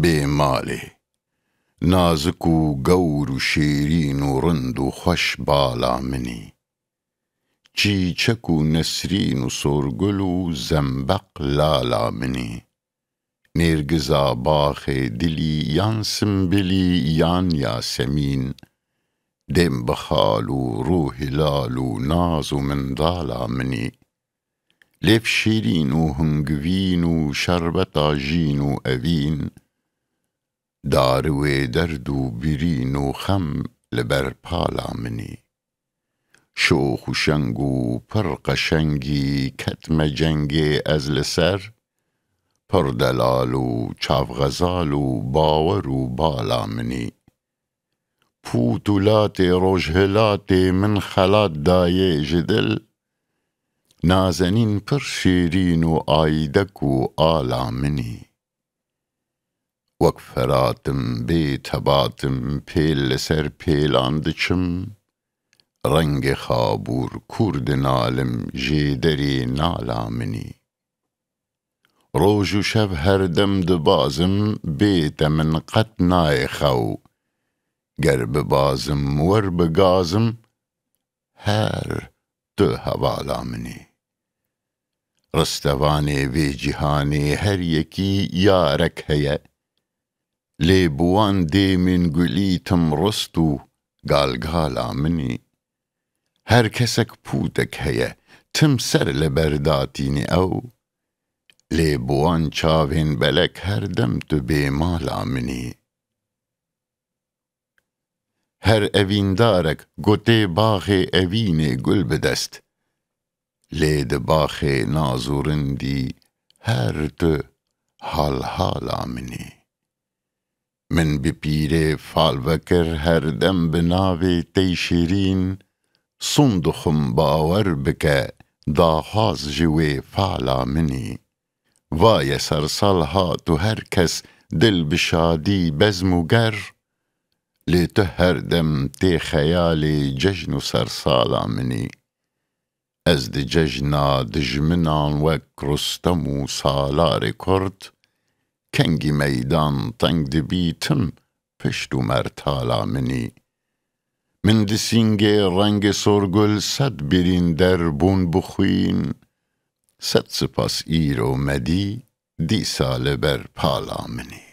بێماڵێ نازک و گەور و شێرین و ڕند و خۆش باڵا منی چیچەک و نەسرین و سۆرگل و زەمبەق لالا منی نێرگزا باخێ دلی یان سمبلی یان یاسەمین دێم بە خاڵ و ڕووهلال و ناز و منداڵا منی لێف شیرین و هەنگڤین و شەربەتا ژین و ئەڤین داروێ دەرد و برین و خەم لەبەر پاڵا منی شۆخ و شەنگ و پڕ قەشەنگی کەتمە جەنگێ ئەز لەسەر پڕ دەلال و چاوغەزاڵ و باوەڕ و باڵا منی پووت و لاتێ ڕۆژهەلاتێ من خەلات دایێ ji دل نازەنین پڕ شێرین و ئایدەک و ئاڵا منی وەک فەراتم بێ تەباتم پێل لەسەر پێلان دچم ڕەنگێ خابوور کوور دنالم ژێ دەرێ ناڵا منی ڕۆژ و شەڤ هەردەم دبازم بێتە من قەت نایە خەو گەر ببازم وەربگازم هەر tu hevala minî ڕستەوانێ vê cîhanê her yekî yarek heye lê bi wan dêmên gulî tim rist û galgala minî her kesek pûtek heye tim ser li ber datînê ew lê bi wan çavên belek her dem tu bêmala minî her evîndarek gotê baxê evînê gul bidest lê di baxê naz û rindî her tu halhala minî min bi pîrê fal vekir her dem bi navê tey şîrîn sun dixwim bawer bike daxwaz ji wê fala minî vaye sersal hat û her kes dil bi şadî bezm û ger lê tu her dem tê xeyalê cejn û sersala minî ez di cejna dijminan wek Rustem û Salarê Kurd kengî meydan teng dibî tim pişt û mertala minî min di sîngê rengê sorgul sed birînder bûn bixwîn sed sipas îro me dî dîsa li ber pala minî